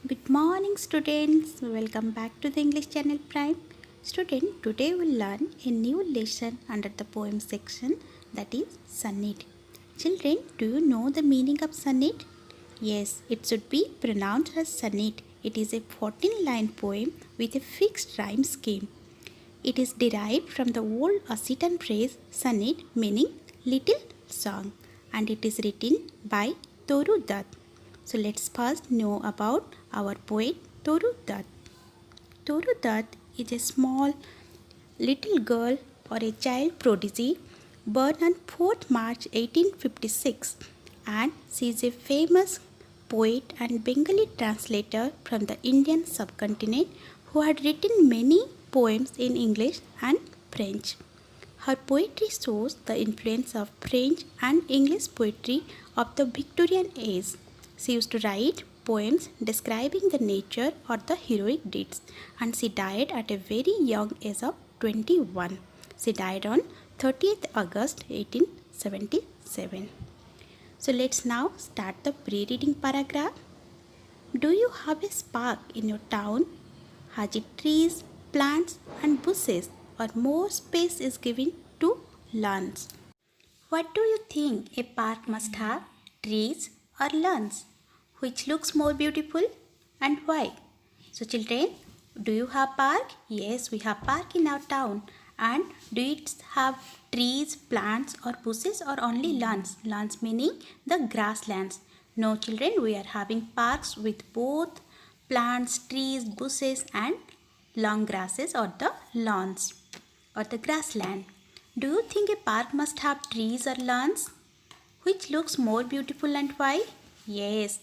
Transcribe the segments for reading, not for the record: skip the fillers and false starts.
Good morning, students. Welcome back to the English Channel Prime. Student, today we'll learn a new lesson under the poem section, that is sonnet. Children, do you know the meaning of sonnet? Yes, it should be pronounced as sonnet. It is a 14-line poem with a fixed rhyme scheme. It is derived from the old Occitan phrase sonnet, meaning little song, and it is written by Toru Dutt. So let's first know about our poet Toru Dutt. Toru Dutt is a small little girl or a child prodigy born on 4th March 1856, and she is a famous poet and Bengali translator from the Indian subcontinent who had written many poems in English and French. Her poetry shows the influence of French and English poetry of the Victorian age. She used to write poems describing the nature or the heroic deeds, and she died at a very young age of 21. She died on 30th August 1877. So let's now start the pre-reading paragraph. Do you have a park in your town? Has it trees, plants and bushes, or more space is given to lawns? What do you think a park must have? Trees or lawns? Which looks more beautiful and why? So children, do you have park? Yes, we have park in our town. And do it have trees, plants or bushes or only lawns? Lawns meaning the grasslands. No children, we are having parks with both plants, trees, bushes and long grasses or the lawns or the grassland. Do you think a park must have trees or lawns? Which looks more beautiful and why? Yes,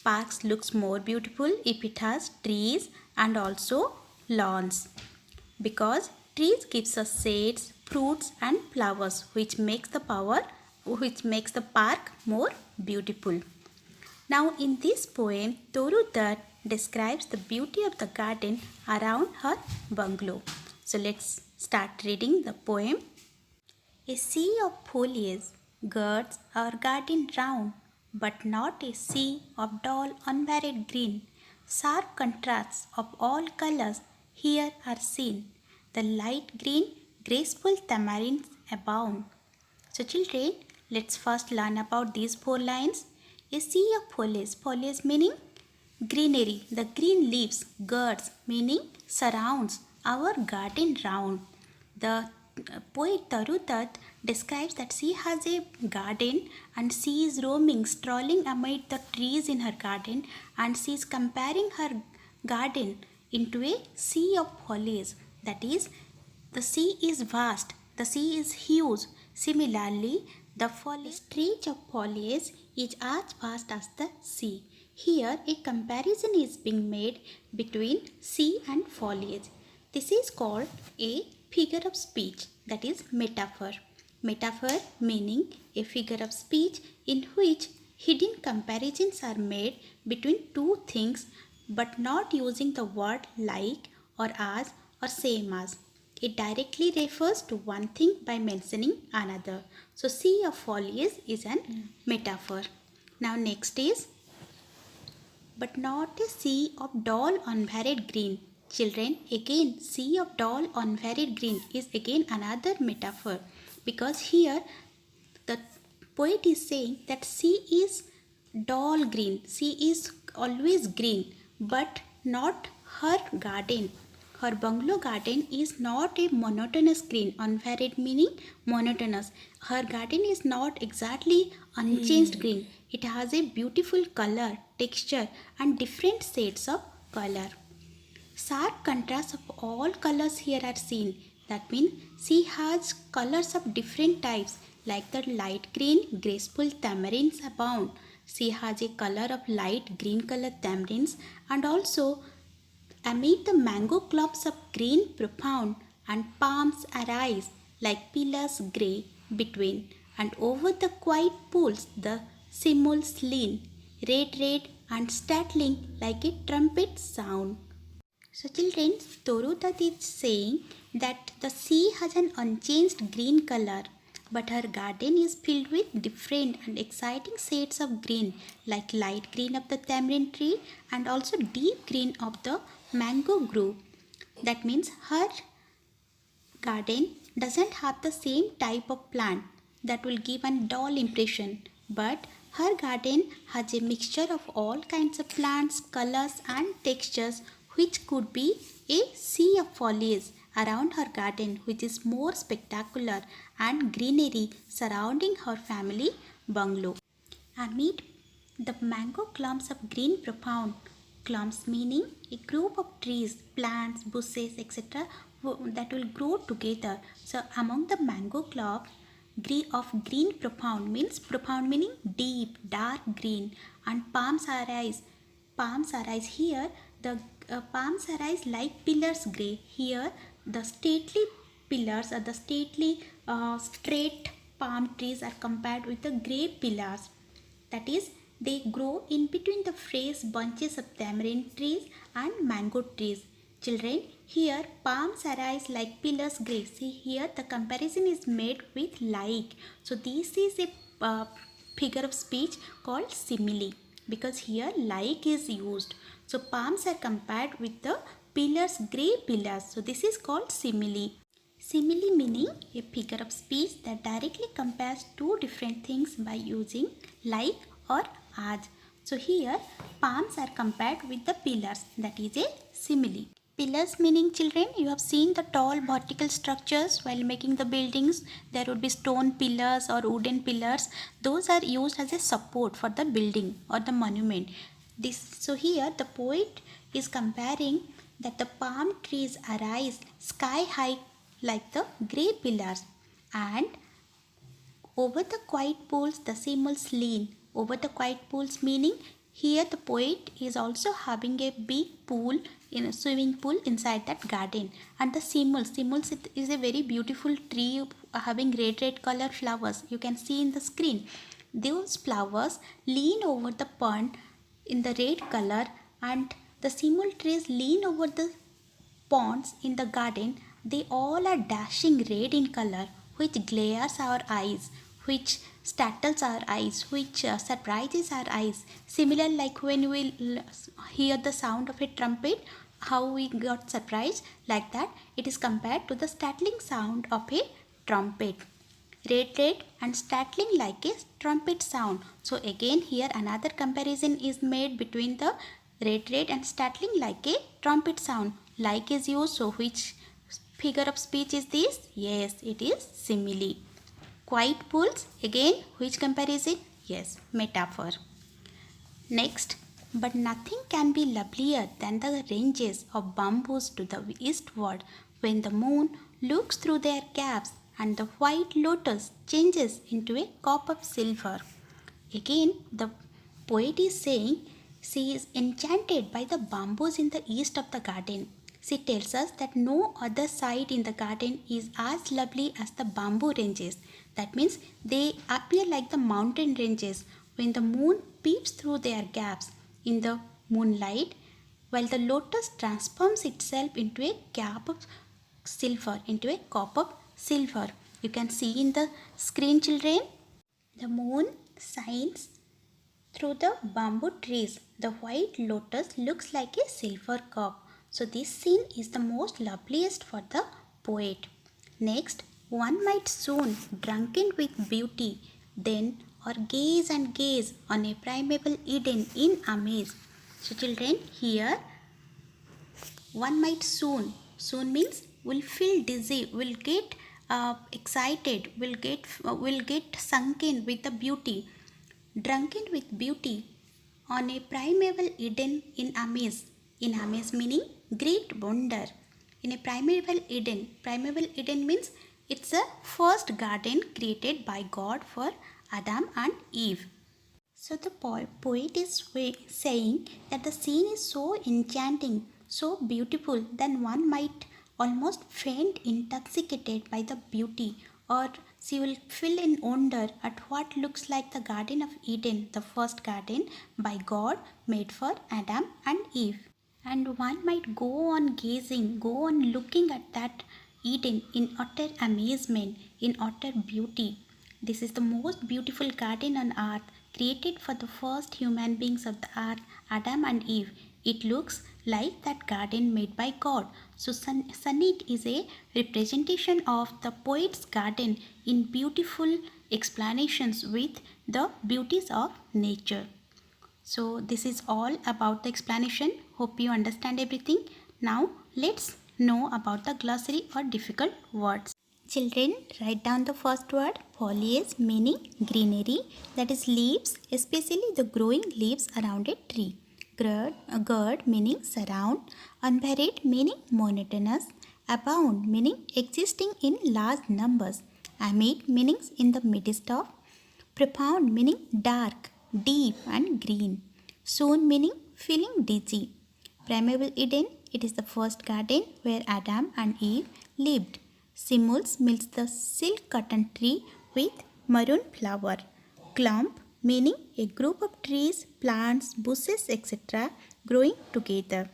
parks looks more beautiful if it has trees and also lawns, because trees gives us shades, fruits and flowers which makes the park more beautiful. Now in this poem, Toru Dutt describes the beauty of the garden around her bungalow. So let's start reading the poem. A sea of foliage girds our garden round, but not a sea of dull unvaried green. Sharp contrasts of all colours here are seen. The light green, graceful tamarinds abound. So children, let's first learn about these four lines. A sea of foliage, foliage meaning greenery, the green leaves, girds meaning surrounds our garden round. The poet Toru Dutt describes that she has a garden and she is roaming, strolling amid the trees in her garden, and she is comparing her garden into a sea of foliage. That is, the sea is vast, the sea is huge. Similarly, the stretch of foliage is as vast as the sea. Here, a comparison is being made between sea and foliage. This is called a figure of speech, that is metaphor. Metaphor meaning a figure of speech in which hidden comparisons are made between two things but not using the word like or as or same as. It directly refers to one thing by mentioning another. So sea of foliage is an metaphor. Now next is, but not a sea of dull unvaried green. Children, again sea of dull unvaried green is again another metaphor, because here the poet is saying that sea is dull green, sea is always green, but not her garden. Her bungalow garden is not a monotonous green, unvaried meaning monotonous. Her garden is not exactly unchanged green. It has a beautiful color, texture and different shades of color. Sharp contrasts of all colors here are seen. That means she has colors of different types, like the light green, graceful tamarinds abound. She has a color of light green color tamarinds, and also amid the mango clumps of green profound, and palms arise like pillars grey between, and over the quiet pools the simul's lean, red and startling like a trumpet sound. So children, Toru Dutt is saying that the sea has an unchanged green color but her garden is filled with different and exciting shades of green, like light green of the tamarind tree and also deep green of the mango grove. That means her garden doesn't have the same type of plant that will give a dull impression, but her garden has a mixture of all kinds of plants, colors, and textures, which could be a sea of foliage around her garden, which is more spectacular, and greenery surrounding her family bungalow. Amid the mango clumps of green profound, clumps meaning a group of trees, plants, bushes, etc. that will grow together. So among the mango clump of green profound means profound meaning deep, dark green, and palms arise. Palms arise here. The palms arise like pillars grey. Here the stately pillars or the stately straight palm trees are compared with the grey pillars, that is, they grow in between the fresh bunches of tamarind trees and mango trees. Children, here palms arise like pillars grey. See here the comparison is made with like. So this is a figure of speech called simile, because here like is used. So palms are compared with the pillars, grey pillars. So this is called simile. Simile meaning a figure of speech that directly compares two different things by using like or as. So here palms are compared with the pillars, that is a simile. Pillars meaning, children, you have seen the tall vertical structures while making the buildings. There would be stone pillars or wooden pillars. Those are used as a support for the building or the monument. So here the poet is comparing that the palm trees arise sky high like the grey pillars, and over the quiet pools the symbols lean. Over the quiet pools meaning here the poet is also having a big pool, in a swimming pool inside that garden, and the symbols it is a very beautiful tree having red color flowers. You can see in the screen. Those flowers lean over the pond in the red color, and the simul trees lean over the ponds in the garden. They all are dashing red in color, which glares our eyes, which startles our eyes, which surprises our eyes. Similar like when we hear the sound of a trumpet, how we got surprised, like that it is compared to the startling sound of a trumpet. Red and startling like a trumpet sound. So again here another comparison is made between the red and startling like a trumpet sound. Like is used, so which figure of speech is this? Yes, it is simile. Quiet pools, again which comparison? Yes, metaphor. Next, but nothing can be lovelier than the ranges of bamboos to the eastward when the moon looks through their caps and the white lotus changes into a cup of silver. Again, the poet is saying she is enchanted by the bamboos in the east of the garden. She tells us that no other site in the garden is as lovely as the bamboo ranges. That means they appear like the mountain ranges when the moon peeps through their gaps in the moonlight, while the lotus transforms itself into a cup of silver, You can see in the screen, children. The moon shines through the bamboo trees. The white lotus looks like a silver cup. So this scene is the most loveliest for the poet. Next, one might soon, drunken with beauty, then or gaze and gaze on a primeval Eden in amaze. So children, here one might soon means will feel dizzy, will get excited, will get sunken with the beauty, drunken with beauty on a primeval Eden in amaze. In amaze meaning great wonder. In a primeval Eden means it's a first garden created by God for Adam and Eve. So the poet is saying that the scene is so enchanting, so beautiful, that one might almost faint intoxicated by the beauty, or she will fill in wonder at what looks like the Garden of Eden, the first garden by God made for Adam and Eve. And one might go on gazing, go on looking at that Eden in utter amazement, in utter beauty, This is the most beautiful garden on earth, created for the first human beings of the earth, Adam and Eve. It looks like that garden made by God. So sonnet is a representation of the poet's garden in beautiful explanations with the beauties of nature. So this is all about the explanation. Hope you understand everything. Now let's know about the glossary or difficult words. Children, write down the first word. Foliage meaning greenery, that is leaves, especially the growing leaves around a tree. Gird meaning surround. Unvaried meaning monotonous. Abound meaning existing in large numbers. Amid meaning in the midst of. Profound meaning dark, deep and green. Soon meaning feeling dizzy. Primeval Eden, it is the first garden where Adam and Eve lived. Simulus means the silk cotton tree with maroon flower. Clump meaning a group of trees, plants, bushes, etc. growing together.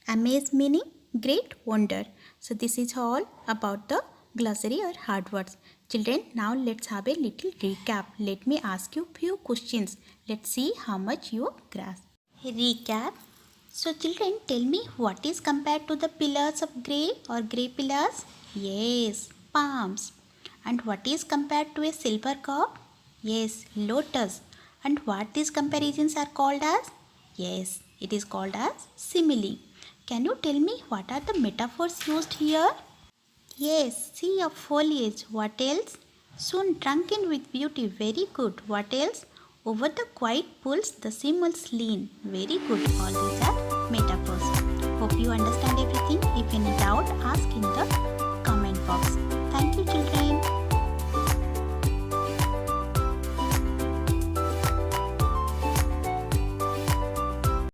Amaze meaning great wonder. So this is all about the glossary or hard words. Children, now let's have a little recap. Let me ask you few questions. Let's see how much you grasp. Recap. So children, tell me what is compared to the pillars of grey or grey pillars? Yes, palms. And what is compared to a silver cup? Yes, lotus. And what these comparisons are called as? Yes, it is called as simile. Can you tell me what are the metaphors used here? Yes, sea of foliage. What else? Soon drunken with beauty. Very good. What else? Over the quiet pools, the simulus lean. Very good. All these are metaphors. Hope you understand everything. If any doubt, ask in the comment box. Thank you, children.